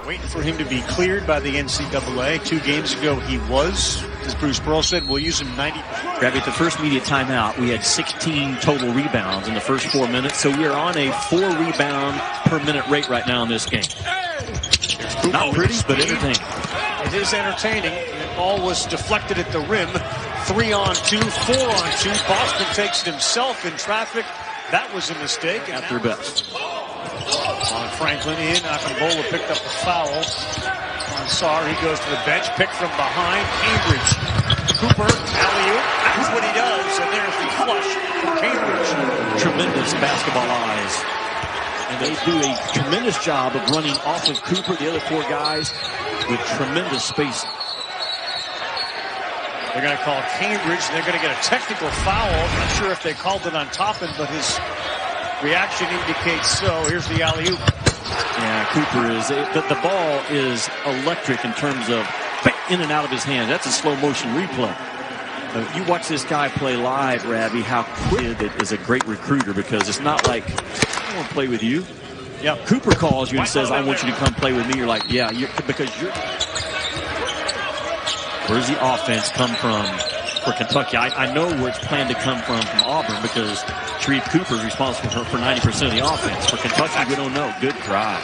Waiting for him to be cleared by the NCAA. 2 games ago he was. As Bruce Pearl said, we'll use him 90. Grab at the first media timeout, we had 16 total rebounds in the first 4 minutes, so we are on a 4 rebound per minute rate right now in this game. Not pretty, but entertaining. It is entertaining. The ball was deflected at the rim. 3-on-2, 4-on-2. Boston takes it himself in traffic. That was a mistake. At their best. On Franklin in. Akimbola picked up the foul. On Sarr, he goes to the bench. Picked from behind. Cambridge. Cooper, alley-oop. That's what he does. And there's the flush from Cambridge. Tremendous basketball eyes. And they do a tremendous job of running off of Cooper, the other 4 guys, with tremendous space. They're going to call Cambridge. They're going to get a technical foul. I'm not sure if they called it on Toppin, but his reaction indicates so. Here's the alley-oop. Yeah, Cooper is, the ball is electric in terms of in and out of his hand. That's a slow motion replay. You watch this guy play live, Rabbi, how quick it is. A great recruiter, because it's not like, I want to play with you. Yeah. Cooper calls you and says, I want you to come play with me. You're like, yeah, because you're. Where's the offense come from for Kentucky? I know where it's planned to come from Auburn, because Sharife Cooper is responsible for 90% of the offense. For Kentucky, we don't know. Good drive.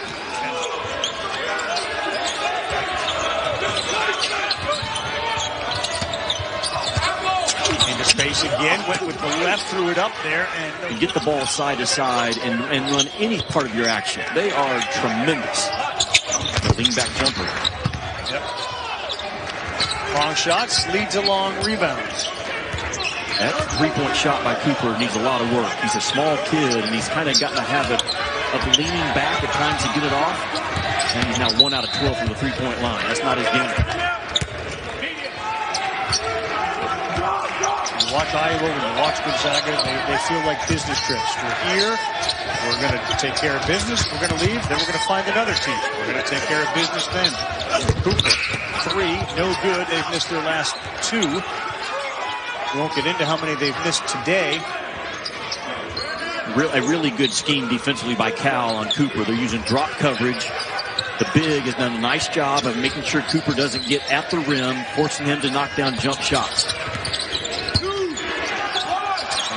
Into space again, went with the left, threw it up there. And get the ball side to side and run any part of your action. They are tremendous. The lean back jumper. Yep. Long shots, leads a long rebounds. That 3-point shot by Cooper needs a lot of work. He's a small kid, and he's kind of gotten a habit of leaning back at times to get it off. And he's now 1 out of 12 from the 3-point line. That's not his game. You watch Iowa, when you watch Gonzaga, they feel like business trips. We're here, we're going to take care of business, we're going to leave, then we're going to find another team. We're going to take care of business then. Cooper, 3, no good. They've missed their last 2. We won't get into how many they've missed today. A really good scheme defensively by Cal on Cooper. They're using drop coverage. The big has done a nice job of making sure Cooper doesn't get at the rim, forcing him to knock down jump shots.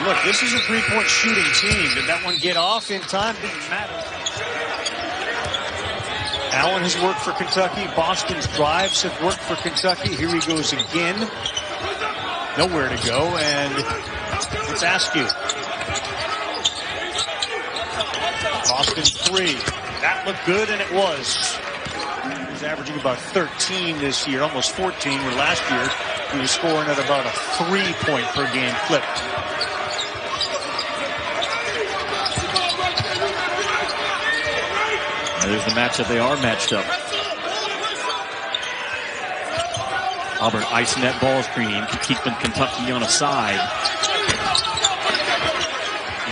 Look, this is a 3-point shooting team. Did that one get off in time? Didn't matter. Allen has worked for Kentucky. Boston's drives have worked for Kentucky. Here he goes again. Nowhere to go, and it's Askew. Boston 3. That looked good, and it was. He's averaging about 13 this year, almost 14, where last year he was scoring at about a 3-point per game clip. There's the matchup. They are matched up. Auburn icing that ball screen, keeping Kentucky on a side.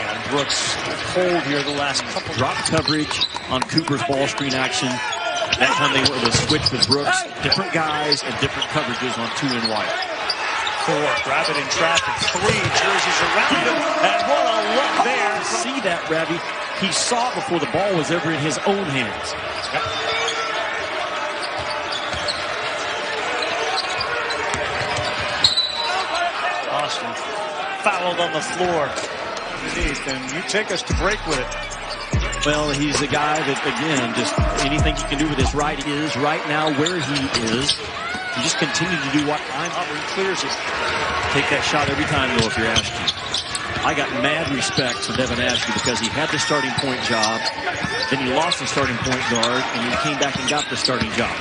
Yeah, Brooks cold here the last couple. Drop coverage on Cooper's ball screen action. That time they were the switch with Brooks. Different guys and different coverages on 2 and wide. 4, grab it in traffic. 3, jerseys around him, and what a look there. See that, Rabbi? He saw it before the ball was ever in his own hands. Yep. Boston fouled on the floor. And you take us to break with it. Well, he's a guy that, again, just anything he can do with his right is right now where he is. You just continue to do what Auburn clears it. Take that shot every time, though, if you're Ashton. I got mad respect for Devin Askew because he had the starting point job, then he lost the starting point guard, and he came back and got the starting job.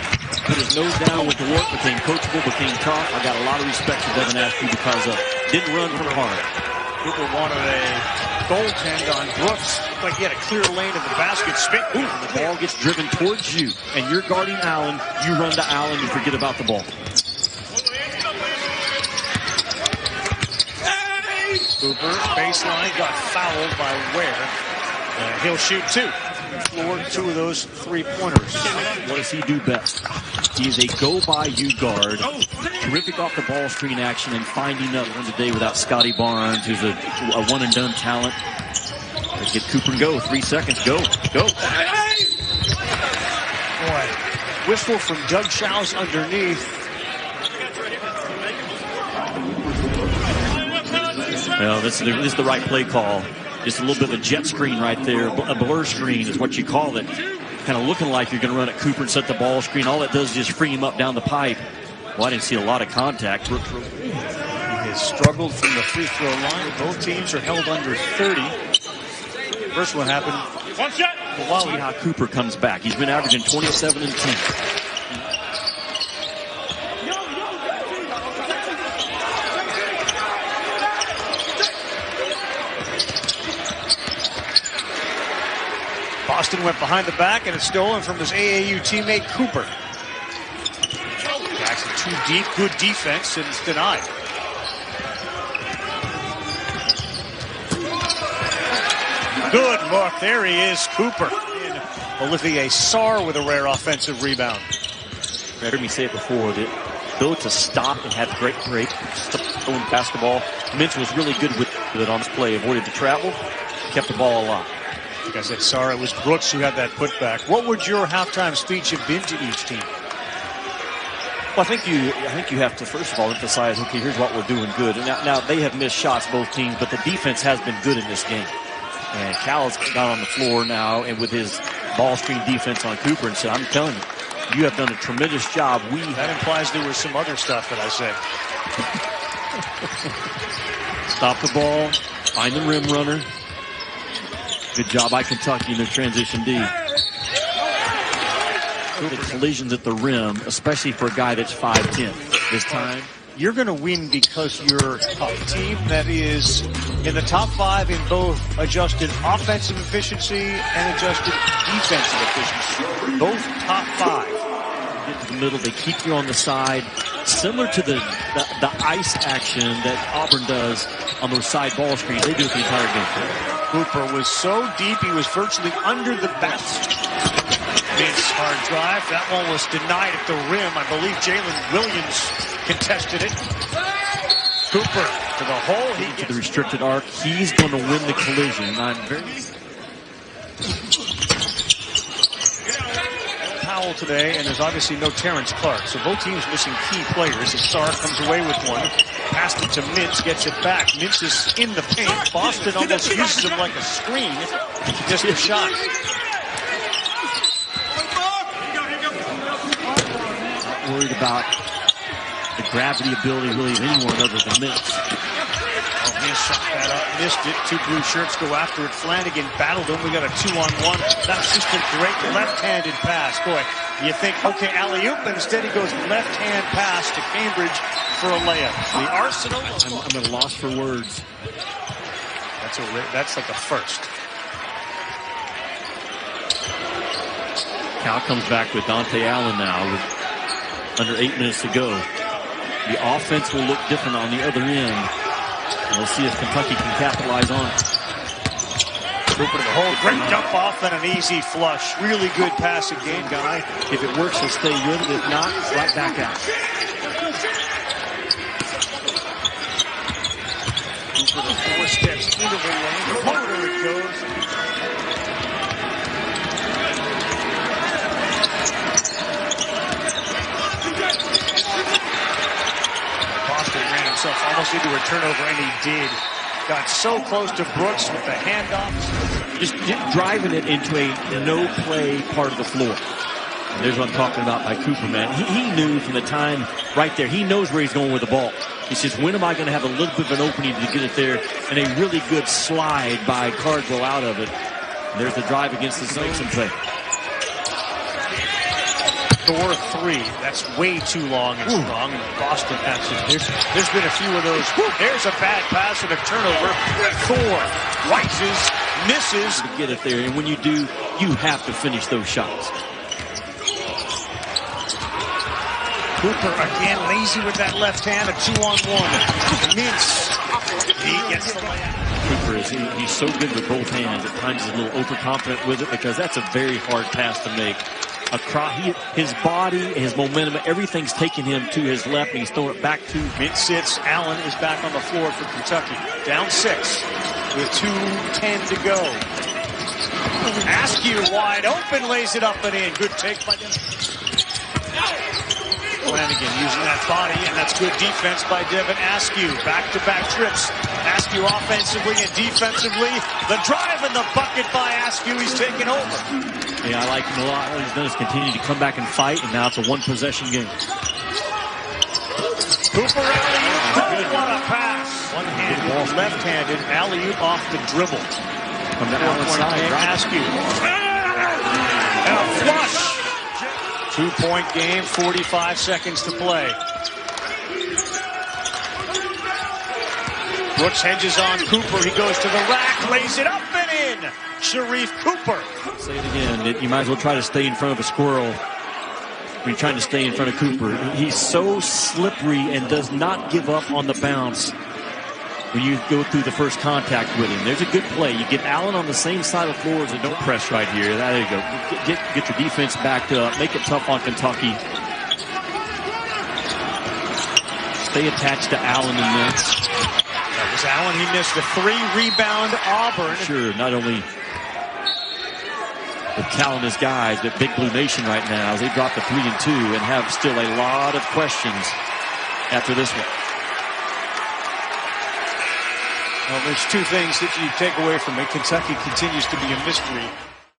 Put his nose down, went to work, became coachable, became tough. I got a lot of respect for Devin Askew because of didn't run from hard. Cooper wanted a goaltend on Brooks. Looked like he had a clear lane in the basket. Spin. Ooh, the ball gets driven towards you, and you're guarding Allen. You run to Allen, you forget about the ball. Cooper, baseline, got fouled by Ware. He'll shoot 2. Floored 2 of those 3-pointers. What does he do best? He is a go-by-you guard. Terrific off the ball screen action and finding up one today without Scotty Barnes, who's a one-and-done talent. Let's get Cooper and go. 3 seconds. Go. Go. Boy, whistle from Doug Schaus underneath. Well, this is the right play call. Just a little bit of a jet screen right there. A blur screen is what you call it. Kind of looking like you're going to run at Cooper and set the ball screen. All it does is just free him up down the pipe. Well, I didn't see a lot of contact. He has struggled from the free throw line. Both teams are held under 30. First one happened. One shot. Well, see how Cooper comes back. He's been averaging 27 and 10. Boston went behind the back, and it's stolen from his AAU teammate Cooper. Jackson too deep, good defense, and it's denied. Good look, there he is, Cooper. And Olivier Sarr with a rare offensive rebound. You heard me say it before, that though to stop and have great own basketball, Mintz was really good with it on this play. Avoided the travel, kept the ball alive. Like I said, sorry, it was Brooks who had that putback. What would your halftime speech have been to each team? Well, I think you have to, first of all, emphasize, okay, here's what we're doing good. And now they have missed shots, both teams, but the defense has been good in this game. And Cal's got on the floor now, and with his ball screen defense on Cooper, and said, I'm telling you, you have done a tremendous job. That implies there was some other stuff that I said. Stop the ball, find the rim runner. Good job by Kentucky in their transition D. The collisions at the rim, especially for a guy that's 5'10". This time, you're going to win because you're a team that is in the top 5 in both adjusted offensive efficiency and adjusted defensive efficiency. Both top 5. Get to the middle, they keep you on the side. Similar to the ice action that Auburn does on those side ball screens. They do it the entire game. Cooper was so deep, he was virtually under the basket. Mintz hard drive. That one was denied at the rim. I believe Jalen Williams contested it. Cooper to the hole. He to the restricted arc. He's going to win the collision. I'm very... Powell today, and there's obviously no Terrence Clark. So both teams missing key players. As Sarr comes away with one. Passed it to Mintz, gets it back. Mintz is in the paint. Boston almost uses him like a screen. Just a shot. Not worried about the gravity ability really of anyone other than Mintz. Oh, he shot that up, missed it. 2 blue shirts go after it. Flanagan battled him. We got a 2-on-1. That's just a great left-handed pass. Boy, you think, okay, alley-oop, but instead he goes left-hand pass to Cambridge for a layup. The Arsenal. I'm at a loss for words. That's like a first. Cal comes back with Dante Allen now with under 8 minutes to go. The offense will look different on the other end. And we'll see if Kentucky can capitalize on it. Cooper to the hole. Great dump off and an easy flush. Really good passing game guy. If it works, he'll stay with it. If not, right back out. Cooper the 4 steps into the lane. The motor it goes. Boston ran himself almost into a turnover, and he did. Got so close to Brooks with the handoffs. Just driving it into a no-play part of the floor. And there's what I'm talking about by Cooper, man. He knew from the time right there. He knows where he's going with the ball. He says, when am I going to have a little bit of an opening to get it there? And a really good slide by Cardwell out of it. And there's the drive against the Snakes and play. Thor 3. That's way too long and strong. And Boston passes. There's been a few of those. There's a bad pass and a turnover. Thor rises, misses. To get it there. And when you do, you have to finish those shots. Cooper again lazy with that left hand. A 2-on-1. Mintz. He gets the layup. Cooper he's so good with both hands. At times he's a little overconfident with it because that's a very hard pass to make. His body, his momentum, everything's taking him to his left, and he's throwing it back to. Mintz sits. Allen is back on the floor for Kentucky. Down 6 with 2:10 to go. Askew wide open, lays it up and in. Good take by them. Flanagan using that body, and that's good defense by Devin Askew. Back-to-back trips. Askew offensively and defensively. The drive in the bucket by Askew. He's taken over. Yeah, I like him a lot. What he's done is continue to come back and fight, and now it's a one-possession game. Cooper alley-oop. What a pass. One-handed, left-handed alley-oop off the dribble. From the outside, Askew. And a flush. 2-point game, 45 seconds to play. Brooks hedges on Cooper. He goes to the rack, lays it up and in. Sharife Cooper. Say it again. You might as well try to stay in front of a squirrel when you're trying to stay in front of Cooper. He's so slippery and does not give up on the bounce when you go through the first contact with him. There's a good play. You get Allen on the same side of the floor as don't press right here. There you go. Get your defense backed up. Make it tough on Kentucky. Stay attached to Allen in this. That was Allen. He missed a 3-rebound Auburn. Sure, not only the talented guys, but Big Blue Nation right now, as they drop the 3 and 2 and have still a lot of questions after this one. Well, there's two things that you take away from it. Kentucky continues to be a mystery.